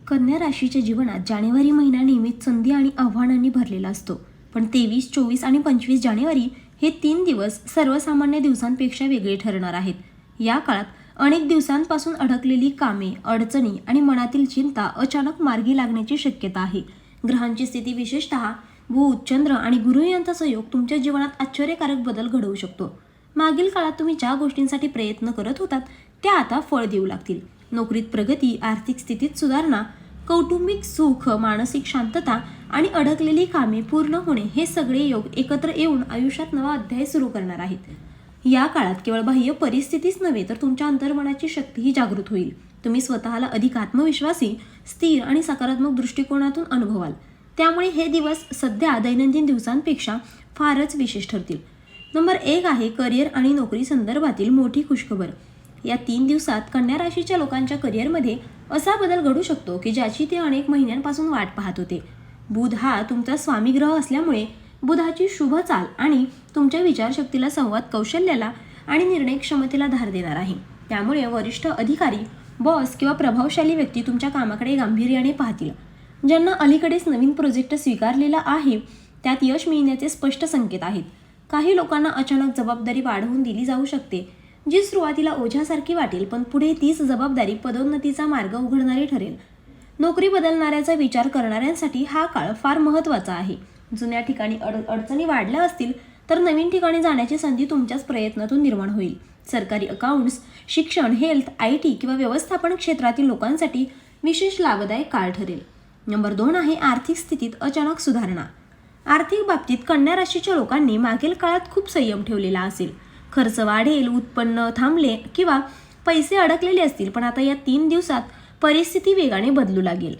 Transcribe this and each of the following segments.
कन्या राशीच्या जीवनात जानेवारी महिना नेहमीच संधी आणि आव्हानांनी भरलेला असतो. पण 23, 24 आणि 25 जानेवारी हे 3 दिवस सर्वसामान्य दिवसांपेक्षा वेगळे ठरणार आहेत. या काळात अनेक दिवसांपासून अडकलेली कामे, अडचणी आणि मनातील चिंता अचानक मार्गी लागण्याची शक्यता आहे. ग्रहांची स्थिती, विशेषतः बुध, चंद्र आणि गुरु यांचा संयोग तुमच्या जीवनात आश्चर्यकारक बदल घडवू शकतो. मागील काळात तुम्ही ज्या गोष्टींसाठी प्रयत्न करत होतात त्या आता फळ देऊ लागतील. नोकरीत प्रगती, आर्थिक स्थितीत सुधारणा, कौटुंबिक सुख, मानसिक शांतता आणि अडकलेली कामे पूर्ण होणे हे सगळे योग एकत्र येऊन आयुष्यात नवा अध्याय सुरू करणार आहेत. या काळात केवळ बाह्य परिस्थितीच नव्हे तर तुमच्या अंतर्मनाची शक्तीही जागृत होईल. तुम्ही स्वतःला अधिक आत्मविश्वासी, स्थिर आणि सकारात्मक दृष्टिकोनातून अनुभवाल. त्यामुळे हे दिवस सध्या दैनंदिन दिवसांपेक्षा फारच विशेष ठरतील. नंबर 1 आहे करिअर आणि नोकरी संदर्भातील मोठी खुशखबर. या 3 दिवसात कन्या राशीच्या लोकांच्या करिअरमध्ये असा बदल घडू शकतो की ज्याची ते अनेक महिन्यांपासून वाट पाहत होते. बुध हा तुमचा स्वामी ग्रह असल्यामुळे बुधाची शुभ चाल आणि तुमच्या विचारशक्तीला, संवाद कौशल्याला आणि निर्णय क्षमतेला धार देणार आहे. त्यामुळे वरिष्ठ अधिकारी, बॉस किंवा प्रभावशाली व्यक्ती तुमच्या कामाकडे गांभीर्याने पाहतील. ज्यांना अलीकडेच नवीन प्रोजेक्ट स्वीकारलेला आहे त्यात यश मिळण्याचे स्पष्ट संकेत आहेत. काही लोकांना अचानक जबाबदारी वाढवून दिली जाऊ शकते, जी सुरुवातीला ओझ्यासारखी वाटेल, पण पुढे तीच जबाबदारी पदोन्नतीचा मार्ग उघडणारी ठरेल. नोकरी बदलणाऱ्याचा विचार करणाऱ्यांसाठी हा काळ फार महत्त्वाचा आहे. जुन्या ठिकाणी अडचणी वाढल्या असतील तर नवीन ठिकाणी जाण्याची संधी तुमच्याच प्रयत्नातून निर्माण होईल. सरकारी अकाउंट्स, शिक्षण, हेल्थ, IT किंवा व्यवस्थापन क्षेत्रातील लोकांसाठी विशेष लाभदायक काळ ठरेल. नंबर 2 आहे आर्थिक स्थितीत अचानक सुधारणा. आर्थिक बाबतीत कन्या राशीच्या लोकांनी मागील काळात खूप संयम ठेवलेला असेल. खर्च वाढेल, उत्पन्न थांबले किंवा पैसे अडकलेले असतील, पण आता या 3 दिवसात परिस्थिती वेगाने बदलू लागेल.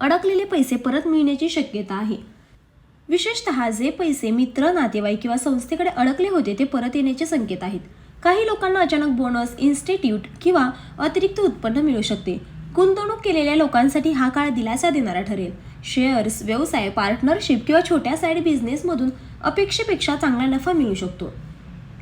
अडकलेले पैसे परत मिळण्याची शक्यता आहे. विशेषतः जे पैसे मित्र, नातेवाईक किंवा संस्थेकडे अडकले होते ते परत येण्याचे संकेत आहेत. काही लोकांना अचानक बोनस, इन्स्टिट्यूट किंवा अतिरिक्त उत्पन्न मिळू शकते. गुंतवणूक केलेल्या लोकांसाठी हा काळ दिलासा देणारा ठरेल. शेअर्स, व्यवसाय, पार्टनरशिप किंवा छोट्या साईड बिझनेसमधून अपेक्षेपेक्षा चांगला नफा मिळू शकतो.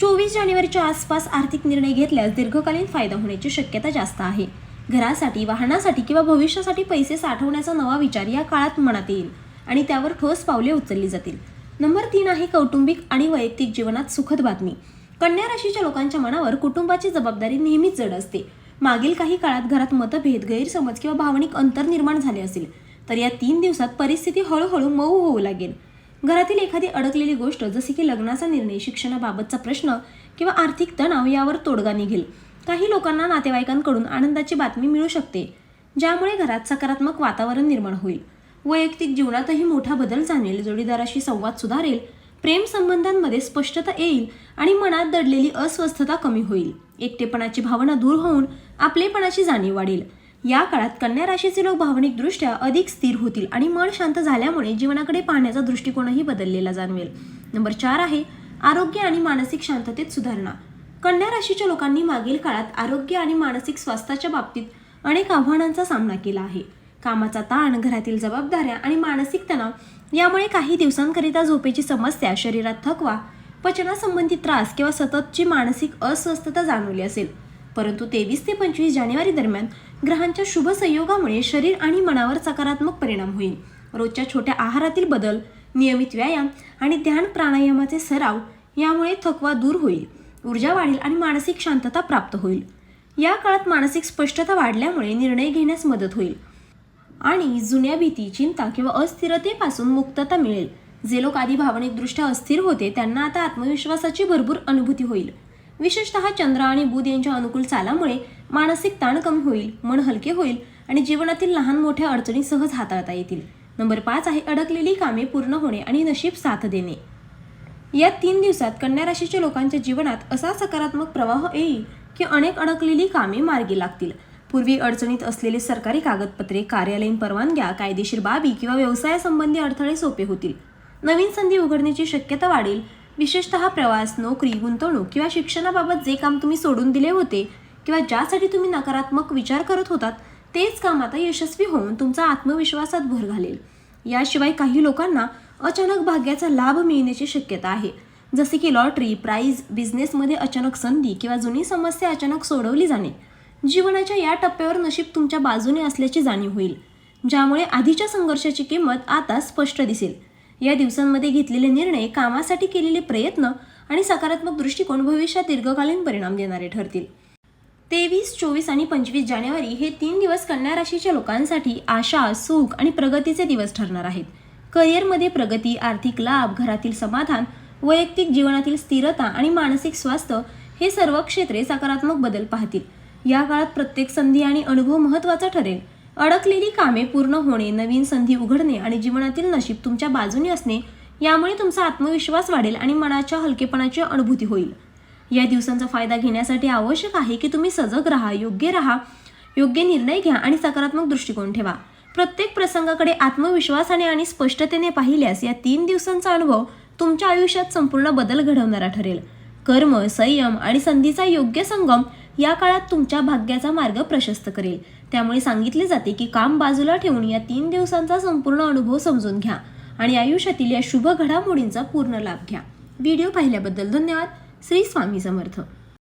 24 जानेवारीच्या आसपास आर्थिक निर्णय घेतल्यास दीर्घकालीन फायदा होण्याची शक्यता जास्त आहे. घरासाठी, वाहनासाठी किंवा भविष्यासाठी पैसे साठवण्याचा नवा विचार या काळात मनात येईल आणि त्यावर ठोस पावले उचलली जातील. नंबर 3 आहे कौटुंबिक आणि वैयक्तिक जीवनात सुखद बातमी. कन्या राशीच्या लोकांच्या मनावर कुटुंबाची जबाबदारी नेहमीच जड असते. मागील काही काळात घरात मतभेद, गैरसमज किंवा भावनिक अंतर निर्माण झाले असेल तर या 3 दिवसात परिस्थिती हळूहळू मऊ होऊ लागेल. घरातील एखादी अडकलेली गोष्ट, जसे की लग्नाचा निर्णय, शिक्षणाबाबतचा प्रश्न किंवा आर्थिक तणाव यावर तोडगा निघेल. काही लोकांना नातेवाईकांकडून आनंदाची बातमी मिळू शकते, ज्यामुळे घरात सकारात्मक वातावरण निर्माण होईल. वैयक्तिक जीवनातही मोठा बदल जाणवेल. जोडीदाराशी संवाद सुधारेल, प्रेम संबंधांमध्ये स्पष्टता येईल आणि मनात दडलेली अस्वस्थता कमी होईल. एकटेपणाची भावना दूर होऊन आपलेपणाची जाणीव वाढेल. या काळात कन्या राशीचे लोक भावनिकदृष्ट्या अधिक स्थिर होतील आणि मन शांत झाल्यामुळे जीवनाकडे पाहण्याचा दृष्टिकोनही बदललेला जाणवेल. नंबर 4 आहे आरोग्य आणि मानसिक शांततेत सुधारणा. कन्या राशीच्या लोकांनी मागील काळात आरोग्य आणि मानसिक स्वास्थ्याच्या बाबतीत अनेक आव्हानांचा सामना केला आहे. कामाचा ताण, घरातील जबाबदाऱ्या आणि मानसिक तणाव यामुळे काही दिवसांकरिता झोपेची समस्या, शरीरात थकवा, पचनासंबंधी त्रास किंवा सततची मानसिक अस्वस्थता जाणवली असेल. परंतु 23 ते 25 जानेवारी दरम्यान ग्रहांच्या शुभ संयोगामुळे शरीर आणि मनावर सकारात्मक परिणाम होईल. रोजच्या छोट्या आहारातील बदल, नियमित व्यायाम आणि ध्यान प्राणायामाचे सराव यामुळे थकवा दूर होईल, ऊर्जा वाढेल आणि मानसिक शांतता प्राप्त होईल. या काळात मानसिक स्पष्टता वाढल्यामुळे निर्णय घेण्यास मदत होईल आणि जुन्या भीती, चिंता किंवा अस्थिरतेपासून मुक्तता मिळेल. जे लोक आधी भावनिकदृष्ट्या अस्थिर होते त्यांना आता आत्मविश्वासाची भरपूर अनुभूती होईल. विशेषतः चंद्र आणि बुध यांच्या अनुकूल चालामुळे मानसिक ताण कमी होईल, मन हलके होईल आणि जीवनातील लहान मोठ्या अडचणी सहज हाताळता येतील. नंबर 5 आहे अडकलेली कामे पूर्ण होणे आणि नशीब साथ देणे. या 3 दिवसात कन्या राशीच्या लोकांच्या जीवनात असा सकारात्मक प्रवाह येईल की अनेक अडकलेली कामे मार्गी लागतील. पूर्वी अडचणीत असलेले सरकारी कागदपत्रे, कार्यालयीन परवानग्या, कायदेशीर बाबी किंवा व्यवसायासंबंधी अडथळे सोपे होतील. नवीन संधी उघडण्याची शक्यता वाढेल. विशेषतः प्रवास, नोकरी, गुंतवणूक किंवा शिक्षणाबाबत जे काम तुम्ही सोडून दिले होते किंवा ज्यासाठी तुम्ही नकारात्मक विचार करत होतात तेच काम आता यशस्वी होऊन तुमचा आत्मविश्वासात भर घालेल. याशिवाय काही लोकांना अचानक भाग्याचा लाभ मिळण्याची शक्यता आहे, जसे की लॉटरी, प्राइज, बिझनेसमध्ये अचानक संधी किंवा जुनी समस्या अचानक सोडवली जाणे. जीवनाच्या या टप्प्यावर नशीब तुमच्या बाजूने असल्याची जाणीव होईल, ज्यामुळे आधीच्या संघर्षाची किंमत आता स्पष्ट दिसेल. या दिवसांमध्ये घेतलेले निर्णय, कामासाठी केलेले प्रयत्न आणि सकारात्मक दृष्टिकोन भविष्यात दीर्घकालीन परिणाम देणारे ठरतील. 23, 24 आणि 25 जानेवारी हे 3 दिवस कन्या राशीच्या लोकांसाठी आशा, सुख आणि प्रगतीचे दिवस ठरणार आहेत. करिअरमध्ये प्रगती, आर्थिक लाभ, घरातील समाधान, वैयक्तिक जीवनातील स्थिरता आणि मानसिक स्वास्थ्य हे सर्व क्षेत्रे सकारात्मक बदल पाहतील. या काळात प्रत्येक संधी आणि अनुभव महत्त्वाचा ठरेल. अडकलेली कामे पूर्ण होणे, नवीन संधी उघडणे आणि जीवनातील नशीब तुमच्या बाजूने असणे यामुळे तुमचा आत्मविश्वास वाढेल आणि मनाच्या हलकेपणाची अनुभूती होईल. या दिवसांचा फायदा घेण्यासाठी आवश्यक आहे की तुम्ही सजग राहा, योग्य निर्णय घ्या आणि सकारात्मक दृष्टिकोन ठेवा. प्रत्येक प्रसंगाकडे आत्मविश्वासाने आणि स्पष्टतेने पाहिल्यास या 3 दिवसांचा अनुभव तुमच्या आयुष्यात संपूर्ण बदल घडवणारा ठरेल. कर्म, संयम आणि संधीचा योग्य संगम या काळात तुमच्या भाग्याचा मार्ग प्रशस्त करेल. त्यामुळे सांगितले जाते की काम बाजूला ठेवून या 3 दिवसांचा संपूर्ण अनुभव समजून घ्या आणि आयुष्यातील या शुभ घडामोडींचा पूर्ण लाभ घ्या. व्हिडिओ पाहिल्याबद्दल धन्यवाद. श्री स्वामी समर्थ.